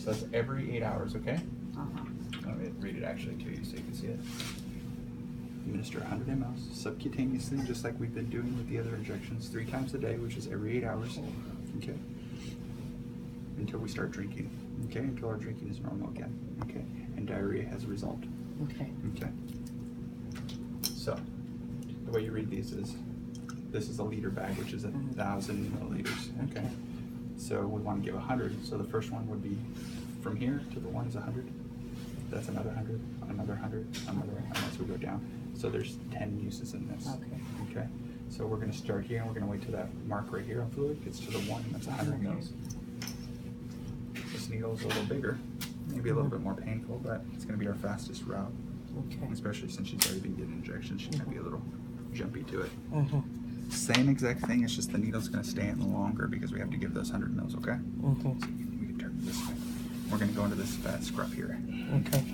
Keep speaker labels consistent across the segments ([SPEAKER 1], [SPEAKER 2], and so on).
[SPEAKER 1] So that's every 8 hours, okay?
[SPEAKER 2] Uh-huh.
[SPEAKER 1] Let me read it actually to you so you can see it. Administer 100 mL subcutaneously, just like we've been doing with the other injections, 3 times a day, which is every 8 hours. Okay. Until we start drinking. Okay. Until our drinking is normal again. Okay. And diarrhea has a result.
[SPEAKER 2] Okay.
[SPEAKER 1] Okay. So, the way you read these is, this is a liter bag, which is 1,000 milliliters. Okay. So we want to give 100. So the first one would be from here to the one is 100. That's another 100, another 100, another 100, as we go down. So there's 10 uses in this.
[SPEAKER 2] Okay.
[SPEAKER 1] Okay. So we're going to start here, and we're going to wait till that mark right here on fluid gets to the 1, and that's 100 mils. This needle is a little bigger, maybe a little bit more painful, but it's going to be our fastest route.
[SPEAKER 2] Okay.
[SPEAKER 1] Especially since she's already been getting injections, she's going to be a little jumpy to it.
[SPEAKER 2] Mm-hmm.
[SPEAKER 1] Same exact thing, it's just the needle's going to stay in longer because we have to give those 100 mils, okay?
[SPEAKER 2] Mm-hmm.
[SPEAKER 1] So we can turn it this way. We're going to go into this fat scrub here.
[SPEAKER 2] Okay.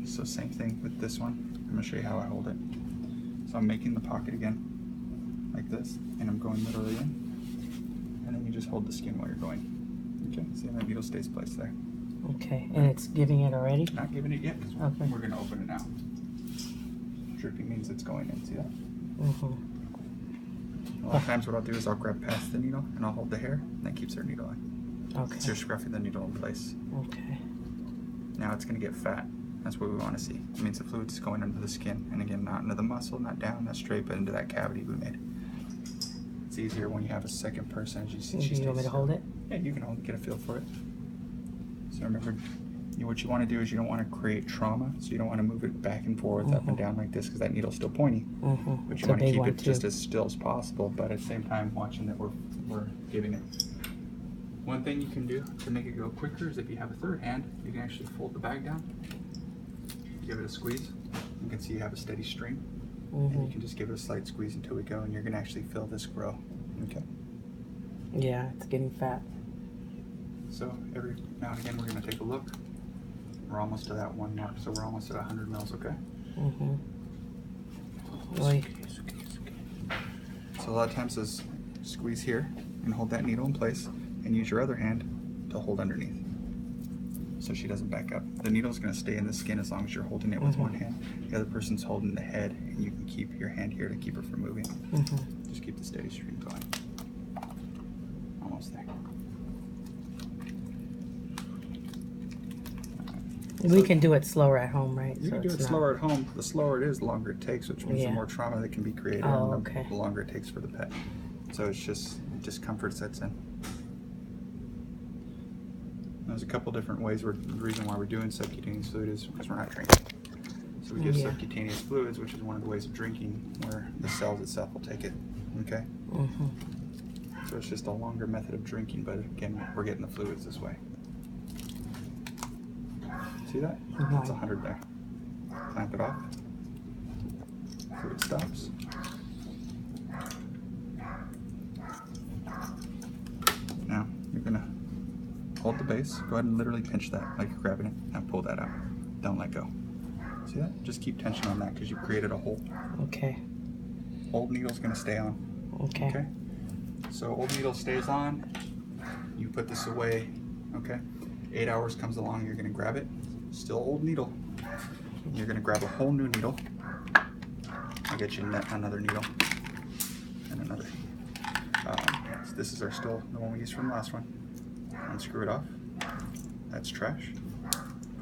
[SPEAKER 1] So same thing with this one. I'm going to show you how I hold it. So I'm making the pocket again, like this, and I'm going literally in. And then you just hold the skin while you're going. Okay, see how that needle stays placed there.
[SPEAKER 2] Okay, and it's giving it already?
[SPEAKER 1] Not giving it yet, because
[SPEAKER 2] Okay.
[SPEAKER 1] we're going to open it now. Dripping means it's going in, see that?
[SPEAKER 2] Mm-hmm.
[SPEAKER 1] A lot of times what I'll do is I'll grab past the needle and I'll hold the hair, and that keeps our needle in.
[SPEAKER 2] Okay.
[SPEAKER 1] So you're scruffing the needle in place.
[SPEAKER 2] Okay.
[SPEAKER 1] Now it's going to get fat. That's what we want to see. It means the fluid's going under the skin, and again, not into the muscle, not down, not straight, but into that cavity we made. It's easier when you have a second person. As you see,
[SPEAKER 2] Do you want me to hold it?
[SPEAKER 1] Yeah, you can hold it, get a feel for it. So remember, what you want to do is you don't want to create trauma, so you don't want to move it back and forth, up and down like this, because that needle's still pointy. But you want to keep it just as still as possible, but at the same time watching that we're giving it. One thing you can do to make it go quicker is if you have a third hand, you can actually fold the bag down, give it a squeeze. You can see you have a steady stream, and you can just give it a slight squeeze until we go, and you're going to actually feel this grow. Okay.
[SPEAKER 2] Yeah, it's getting fat.
[SPEAKER 1] So every now and again we're going to take a look. We're almost to that 1 mark, so we're almost at 100 mils, okay?
[SPEAKER 2] Mm-hmm.
[SPEAKER 1] So a lot of times is squeeze here and hold that needle in place, and use your other hand to hold underneath, so she doesn't back up. The needle's going to stay in the skin as long as you're holding it with one hand. The other person's holding the head, and you can keep your hand here to keep her from moving. Just keep the steady stream going. Almost there.
[SPEAKER 2] We can do it slower at home, right?
[SPEAKER 1] You can do it slower at home. The slower it is, the longer it takes, which means the more trauma that can be created, and the longer it takes for the pet. So it's just discomfort sets in. There's a couple different ways. The reason why we're doing subcutaneous fluid is because we're not drinking. So we give subcutaneous fluids, which is one of the ways of drinking, where the cells itself will take it. Okay. So it's just a longer method of drinking, but again, we're getting the fluids this way. See that? That's 100 there. Clamp it off. Fluid stops. Now you're gonna hold the base. Go ahead and literally pinch that like you're grabbing it. Now pull that out. Don't let go. See that? Just keep tension on that because you created a hole.
[SPEAKER 2] Okay.
[SPEAKER 1] Old needle's gonna stay on. Okay. So old needle stays on. You put this away. Okay. 8 hours comes along. You're gonna grab it. Still old needle. You're gonna grab a whole new needle. I'll get you another needle and another. So this is still the one we used from the last one. Unscrew it off. That's trash.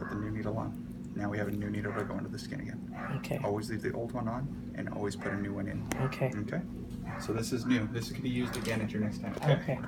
[SPEAKER 1] Put the new needle on. Now we have a new needle to go into the skin again.
[SPEAKER 2] Okay.
[SPEAKER 1] Always leave the old one on and always put a new one in.
[SPEAKER 2] Okay.
[SPEAKER 1] Okay. So this is new. This can be used again at your next time.
[SPEAKER 2] Okay.